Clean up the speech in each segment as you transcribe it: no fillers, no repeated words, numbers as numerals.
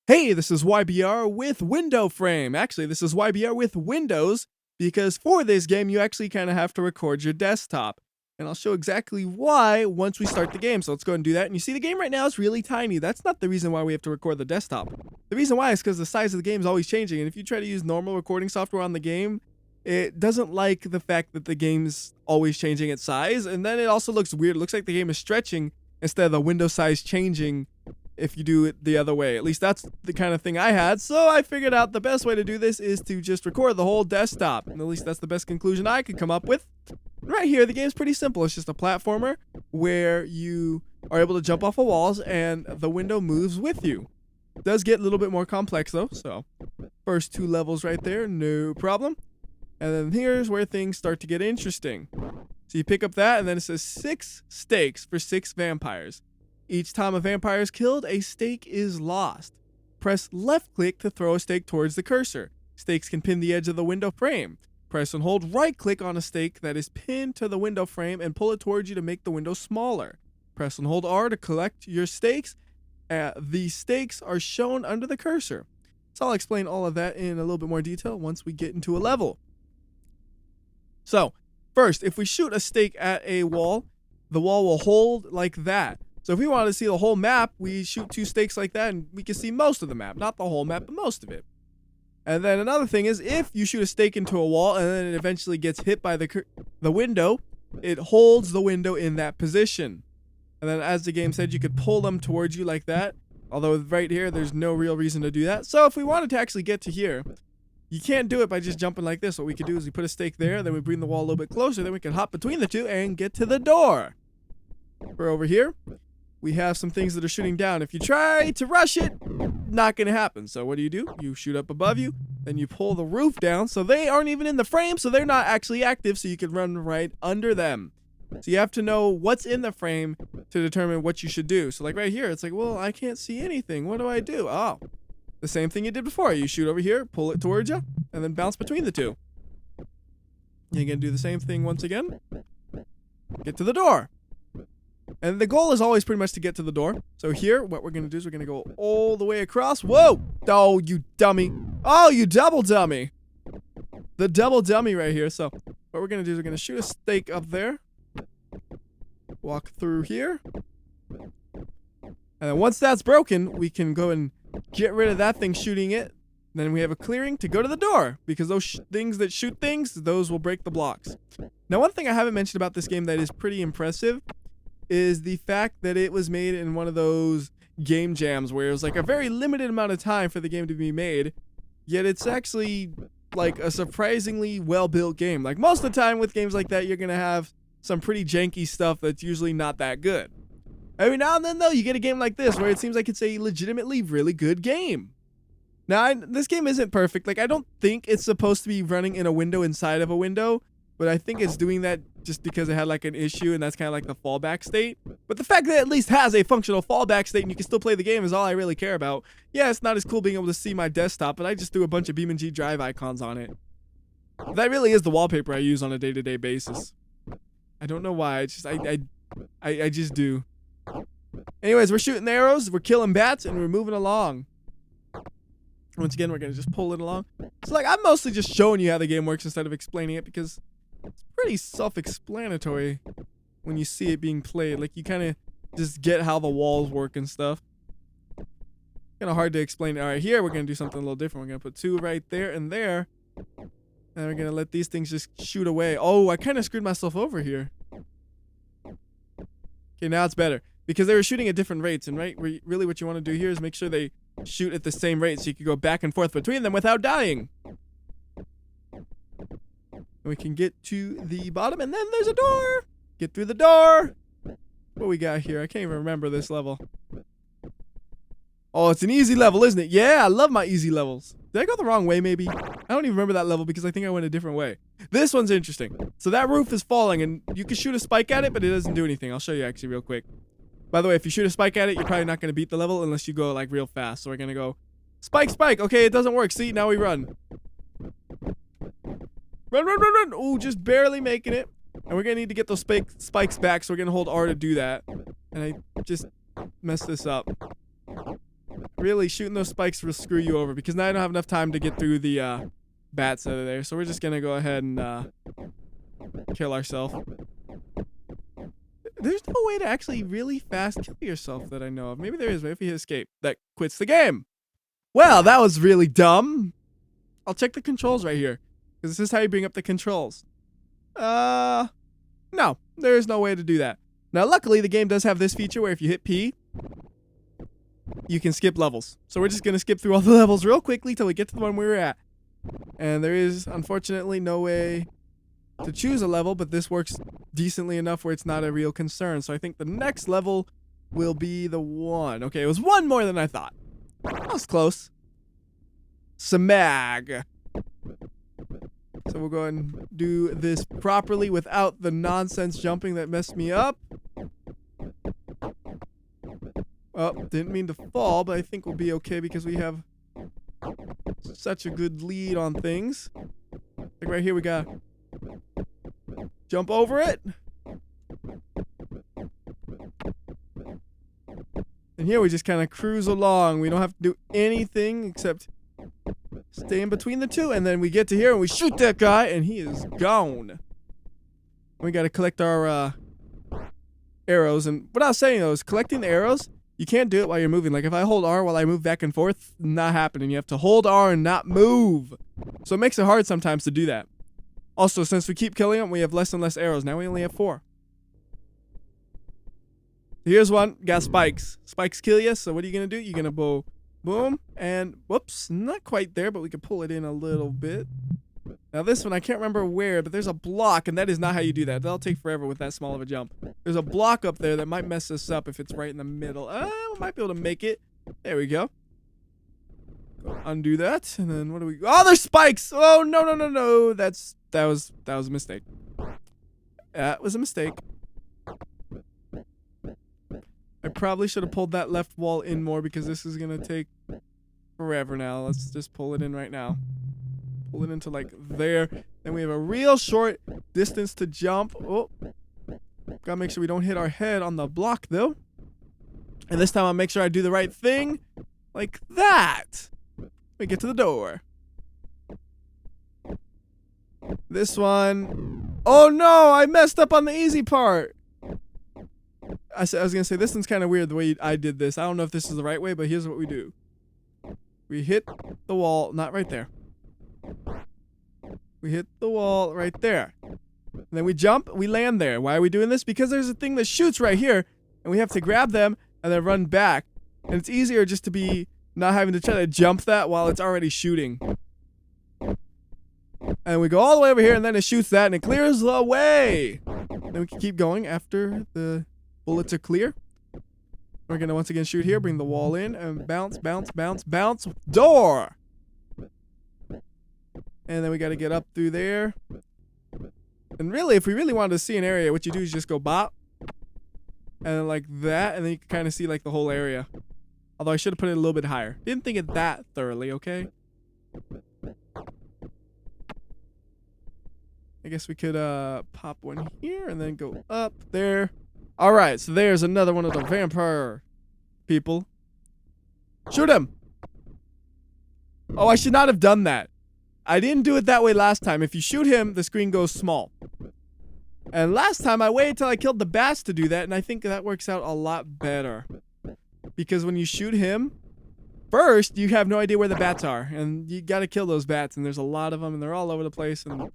Hey, this is WhyBeAre with Windowframe. Actually, this is WhyBeAre with Windows because for this game, you actually kind of have to record your desktop. And I'll show exactly why once we start the game. So let's go and do that. And you see the game right now is really tiny. That's not the reason why we have to record the desktop. The reason why is because the size of the game is always changing. And if you try to use normal recording software on the game, it doesn't like the fact that the game's always changing its size. And then it also looks weird. It looks like the game is stretching instead of the window size changing if you do it the other way. At least that's the kind of thing I had. So I figured out the best way to do this is to just record the whole desktop. And at least that's the best conclusion I could come up with. Right here, the game's pretty simple. It's just a platformer where you are able to jump off of walls and the window moves with you. It does get a little bit more complex though. So first two levels right there, no problem. And then here's where things start to get interesting. So you pick up that and then it says 6 stakes for 6 vampires. Each time a vampire is killed, a stake is lost. Press left click to throw a stake towards the cursor. Stakes can pin the edge of the window frame. Press and hold right click on a stake that is pinned to the window frame and pull it towards you to make the window smaller. Press and hold R to collect your stakes. The stakes are shown under the cursor. So I'll explain all of that in a little bit more detail once we get into a level. So first, if we shoot a stake at a wall, the wall will hold like that. So if we want to see the whole map, we shoot 2 stakes like that and we can see most of the map. Not the whole map, but most of it. And then another thing is if you shoot a stake into a wall and then it eventually gets hit by the window, it holds the window in that position. And then as the game said, you could pull them towards you like that. Although right here, there's no real reason to do that. So if we wanted to actually get to here, you can't do it by just jumping like this. What we could do is we put a stake there, then we bring the wall a little bit closer, then we can hop between the two and get to the door. We're over here. We have some things that are shooting down. If you try to rush it, not going to happen. So what do? You shoot up above you, then you pull the roof down. So they aren't even in the frame, so they're not actually active, so you can run right under them. So you have to know what's in the frame to determine what you should do. So like right here, it's like, well, I can't see anything. What do I do? Oh, the same thing you did before. You shoot over here, pull it towards you, and then bounce between the two. You're going to do the same thing once again. Get to the door. And the goal is always pretty much to get to the door. So here, what we're going to do is we're going to go all the way across. Whoa! Oh, you dummy. Oh, you double dummy. The double dummy right here. So what we're going to do is we're going to shoot a stake up there. Walk through here. And then once that's broken, we can go and get rid of that thing shooting it. Then we have a clearing to go to the door. Because those things that shoot things, those will break the blocks. Now, one thing I haven't mentioned about this game that is pretty impressive is the fact that it was made in one of those game jams where it was like a very limited amount of time for the game to be made, yet it's actually like a surprisingly well-built game. Like most of the time with games like that, you're gonna have some pretty janky stuff that's usually not that good. Every now and then though, you get a game like this where it seems like it's a legitimately really good game. Now, this game isn't perfect. Like I don't think it's supposed to be running in a window inside of a window, but I think it's doing that just because it had like an issue and that's kind of like the fallback state. But the fact that it at least has a functional fallback state and you can still play the game is all I really care about. Yeah, it's not as cool being able to see my desktop, but I just threw a bunch of BeamNG Drive icons on it. That really is the wallpaper I use on a day-to-day basis. I don't know why, I just do. Anyways, we're shooting arrows, we're killing bats, and we're moving along. Once again, we're going to just pull it along. So like, I'm mostly just showing you how the game works instead of explaining it because it's pretty self-explanatory when you see it being played. Like, you kind of just get how the walls work and stuff. Kind of hard to explain. All right, here we're going to do something a little different. We're going to put 2 right there and there. And we're going to let these things just shoot away. Oh, I kind of screwed myself over here. Okay, now it's better. Because they were shooting at different rates. And really what you want to do here is make sure they shoot at the same rate so you can go back and forth between them without dying. And we can get to the bottom, and then there's a door. Get through the door. What we got here? I can't even remember this level. Oh, it's an easy level, isn't it? Yeah, I love my easy levels. Did I go the wrong way, maybe? I don't even remember that level because I think I went a different way. This one's interesting. So that roof is falling, and you can shoot a spike at it, but it doesn't do anything. I'll show you actually real quick. By the way, if you shoot a spike at it, you're probably not going to beat the level unless you go like real fast. So we're going to go spike, spike. Okay, it doesn't work. See, now we run. Run, run, run, run. Ooh, just barely making it. And we're going to need to get those spikes back, so we're going to hold R to do that. And I just messed this up. really shooting those spikes will screw you over because now I don't have enough time to get through the bats that are there. So we're just gonna go ahead and kill ourselves. There's no way to actually really fast kill yourself that I know of. Maybe there is, but if you hit escape, that quits the game. Well, that was really dumb. I'll check the controls right here because this is how you bring up the controls. No, there is no way to do that. Now, luckily, the game does have this feature where if you hit P, you can skip levels. So we're just going to skip through all the levels real quickly till we get to the one we were at. And there is, unfortunately, no way to choose a level, but this works decently enough where it's not a real concern. So I think the next level will be the one. Okay, it was one more than I thought. That was close. Smag. So we'll go ahead and do this properly without the nonsense jumping that messed me up. Oh, didn't mean to fall, but I think we'll be okay because we have such a good lead on things. Like right here, we got jump over it. And here we just kind of cruise along. We don't have to do anything except stay in between the two. And then we get to here and we shoot that guy and he is gone. We got to collect our arrows. And what I was saying though is collecting the arrows, you can't do it while you're moving. Like if I hold R while I move back and forth, not happening. You have to hold R and not move. So it makes it hard sometimes to do that. Also, since we keep killing them, we have less and less arrows. Now we only have 4. Here's one. Got spikes. Spikes kill you, so what are you going to do? You're going to go boom, and whoops, not quite there, but we can pull it in a little bit. Now this one, I can't remember where, but there's a block, and that is not how you do that. That'll take forever with that small of a jump. There's a block up there that might mess us up if it's right in the middle. We might be able to make it. There we go. Undo that, and then what do we... Oh, there's spikes! Oh, no, no, no, no. That was a mistake. That was a mistake. I probably should have pulled that left wall in more because this is going to take forever now. Let's just pull it in right now. Pull it into like there. Then we have a real short distance to jump. Oh, gotta make sure we don't hit our head on the block though. And this time I'll make sure I do the right thing. Like that. We get to the door. This one. Oh no, I messed up on the easy part. I was going to say, this one's kind of weird the way I did this. I don't know if this is the right way, but here's what we do. We hit the wall, not right there. We hit the wall right there. And then we jump, we land there. Why are we doing this? Because there's a thing that shoots right here, and we have to grab them and then run back. And it's easier just to be not having to try to jump that while it's already shooting. And we go all the way over here, and then it shoots that, and it clears the way. Then we can keep going after the... bullets are clear. We're going to once again shoot here, bring the wall in, and bounce, bounce, bounce, bounce. Door! And then we got to get up through there. And really, if we really wanted to see an area, what you do is just go bop. And then like that, and then you can kind of see like the whole area. Although I should have put it a little bit higher. Didn't think it that thoroughly, okay? I guess we could pop one here and then go up there. Alright, so there's another one of the vampire people. Shoot him! Oh, I should not have done that. I didn't do it that way last time. If you shoot him, the screen goes small. And last time, I waited till I killed the bats to do that, and I think that works out a lot better. Because when you shoot him, first, you have no idea where the bats are. And you gotta kill those bats, and there's a lot of them, and they're all over the place, and...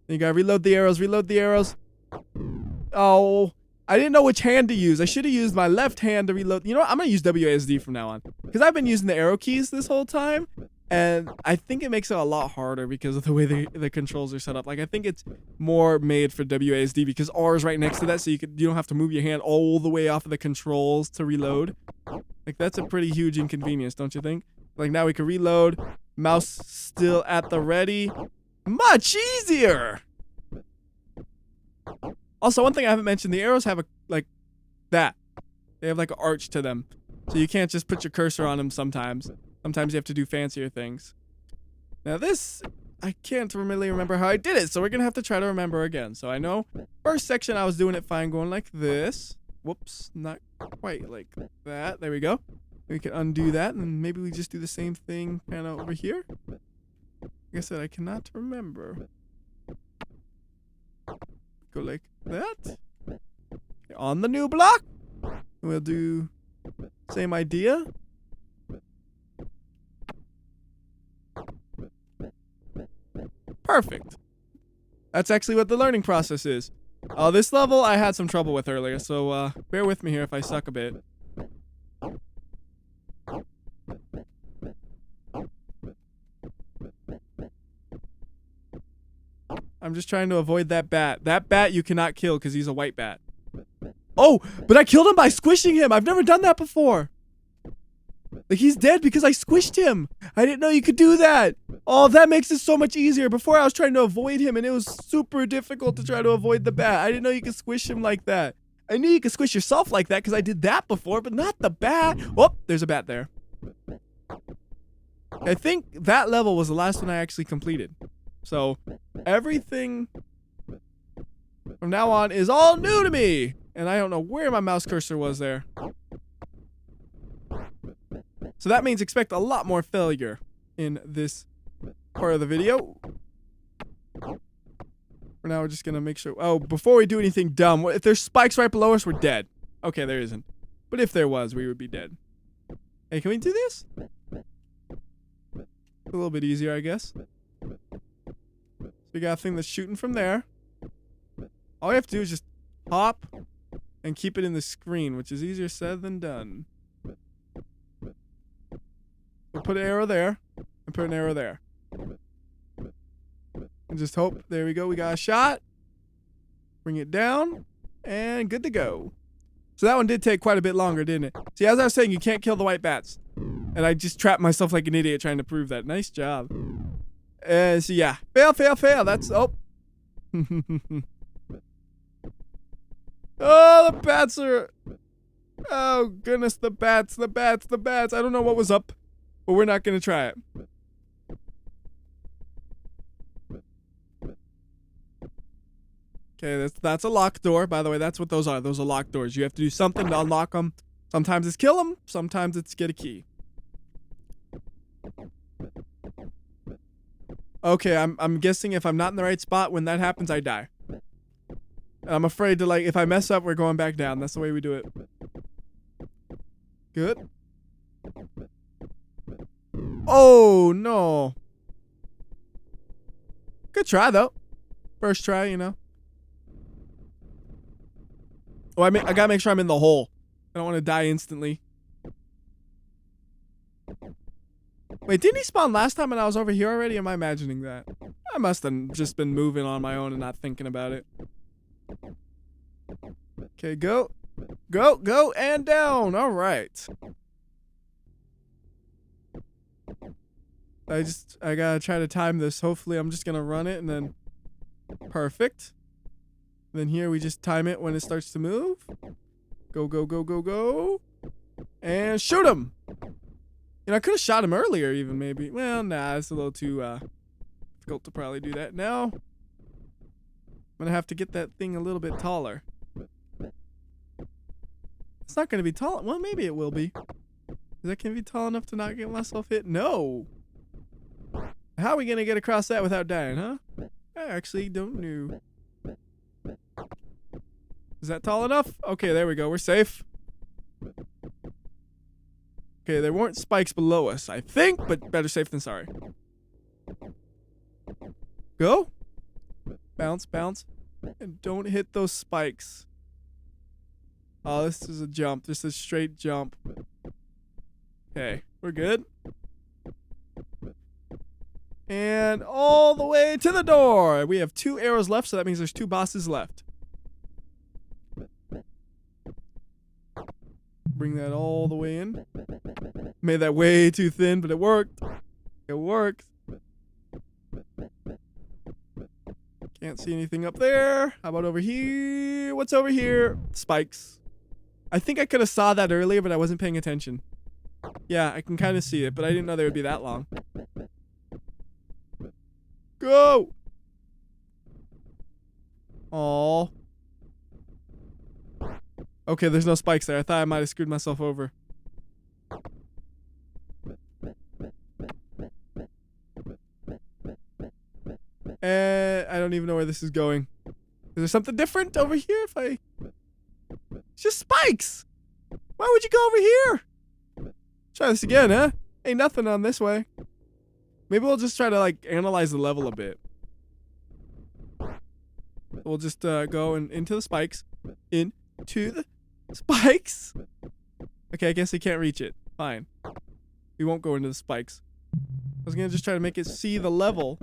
You gotta reload the arrows, reload the arrows. Oh, I didn't know which hand to use. I should have used my left hand to reload. You know what? I'm gonna use WASD from now on. Because I've been using the arrow keys this whole time. And I think it makes it a lot harder because of the way the controls are set up. Like, I think it's more made for WASD because R is right next to that. So you don't have to move your hand all the way off of the controls to reload. Like, that's a pretty huge inconvenience, don't you think? Like, now we can reload. Mouse still at the ready. Much easier. Also, one thing I haven't mentioned, the arrows have a, like, that. They have, like, an arch to them. So you can't just put your cursor on them sometimes. Sometimes you have to do fancier things. Now this, I can't really remember how I did it, so we're going to have to try to remember again. So I know, first section I was doing it fine, going like this. whoops, not quite like that. There we go. We can undo that, and maybe we just do the same thing kind of over here. Like I said, I cannot remember. Go like that. Okay, on the new block, we'll do same idea. Perfect. That's actually what the learning process is. This level I had some trouble with earlier, so bear with me here if I suck a bit. I'm just trying to avoid that bat. That bat you cannot kill because he's a white bat. Oh, but I killed him by squishing him. I've never done that before. Like, he's dead because I squished him. I didn't know you could do that. Oh, that makes it so much easier. Before I was trying to avoid him and it was super difficult to try to avoid the bat. I didn't know you could squish him like that. I knew you could squish yourself like that because I did that before, but not the bat. Oh, there's a bat there. I think that level was the last one I actually completed. So, everything from now on is all new to me. And I don't know where my mouse cursor was there. So that means expect a lot more failure in this part of the video. For now, we're just going to make sure... Oh, before we do anything dumb, if there's spikes right below us, we're dead. Okay, there isn't. But if there was, we would be dead. Hey, can we do this? A little bit easier, I guess. So we got a thing that's shooting from there. All we have to do is just hop and keep it in the screen, which is easier said than done. We'll put an arrow there and put an arrow there. And just hope. There we go. We got a shot. Bring it down. And good to go. So that one did take quite a bit longer, didn't it? See, as I was saying, you can't kill the white bats. And I just trapped myself like an idiot trying to prove that. Nice job. So yeah. Fail, fail, fail. That's... Oh. Oh, the bats are... Oh, goodness. The bats, the bats, the bats. I don't know what was up. But we're not going to try it. Okay, that's a locked door. By the way, that's what those are. Those are locked doors. You have to do something to unlock them. Sometimes it's kill them. Sometimes it's get a key. Okay, I'm guessing if I'm not in the right spot, when that happens, I die. And I'm afraid to, like, if I mess up, we're going back down. That's the way we do it. Good. Oh, no. Good try, though. First try, you know. Oh, I gotta make sure I'm in the hole. I don't want to die instantly. Wait, didn't he spawn last time and I was over here already? Am I imagining that? I must have just been moving on my own and not thinking about it. Okay, go. Go, go, and down. All right. I gotta try to time this. Hopefully I'm just gonna run it and then... Perfect. Then here we just time it when it starts to move. Go, go, go, go, go. And shoot him. You know, I could have shot him earlier even maybe. Well, nah, it's a little too difficult to probably do that now. I'm gonna have to get that thing a little bit taller. It's not gonna be tall. Well, maybe it will be. Is that gonna be tall enough to not get myself hit? No. How are we gonna get across that without dying, huh? I actually don't know. Is that tall enough? Okay, there we go. We're safe. Okay, there weren't spikes below us, I think, but better safe than sorry. Go. Bounce, bounce. And don't hit those spikes. Oh, this is a jump. This is a straight jump. Okay, we're good. And all the way to the door. We have 2 arrows left, so that means there's 2 bosses left. Bring that all the way in. Made that way too thin, but it worked. It worked. Can't see anything up there. How about over here? What's over here? Spikes. I think I could have saw that earlier, but I wasn't paying attention. Yeah, I can kind of see it, but I didn't know they would be that long. Go! Aww. Okay, there's no spikes there. I thought I might have screwed myself over. I don't even know where this is going. Is there something different over here? It's just spikes. Why would you go over here? Try this again, huh? Ain't nothing on this way. Maybe we'll just try to like analyze the level a bit. We'll just go into the spikes. Into the spikes. Okay, I guess he can't reach it. Fine. We won't go into the spikes. I was gonna just try to make it see the level.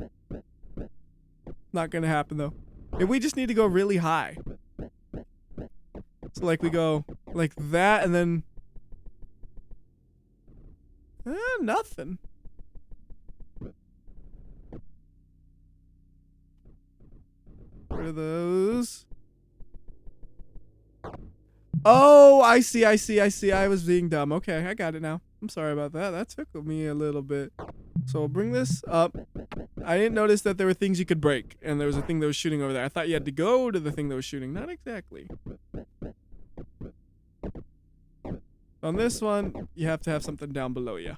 Not gonna happen though. Maybe we just need to go really high. So like we go like that and then nothing. What are those? Oh, I see. I was being dumb. Okay, I got it now. I'm sorry about that. That took me a little bit. So we'll bring this up. I didn't notice that there were things you could break, and there was a thing that was shooting over there. I thought you had to go to the thing that was shooting. Not exactly. On this one, you have to have something down below you.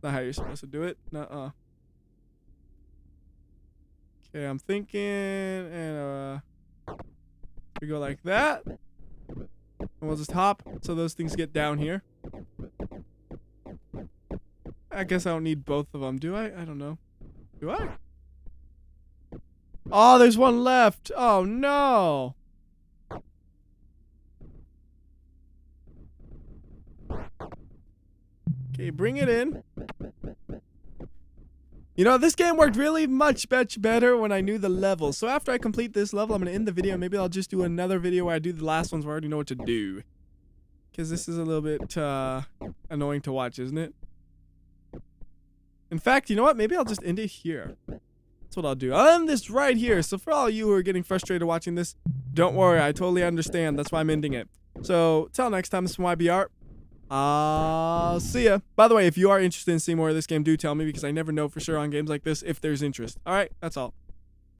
Not how you're supposed to do it. Nuh-uh. Okay, I'm thinking, and we go like that. And we'll just hop so those things get down here. I guess I don't need both of them, do I? I don't know. Do I? Oh, there's one left. Oh, no. Okay, bring it in. You know, this game worked really much better when I knew the levels. So after I complete this level, I'm going to end the video. Maybe I'll just do another video where I do the last ones where I already know what to do. Because this is a little bit annoying to watch, isn't it? In fact, you know what? Maybe I'll just end it here. That's what I'll do. I'll end this right here. So for all you who are getting frustrated watching this, don't worry. I totally understand. That's why I'm ending it. So till next time, this is WhyBeAre. I'll see ya. By the way, if you are interested in seeing more of this game, do tell me because I never know for sure on games like this if there's interest. Alright, that's all.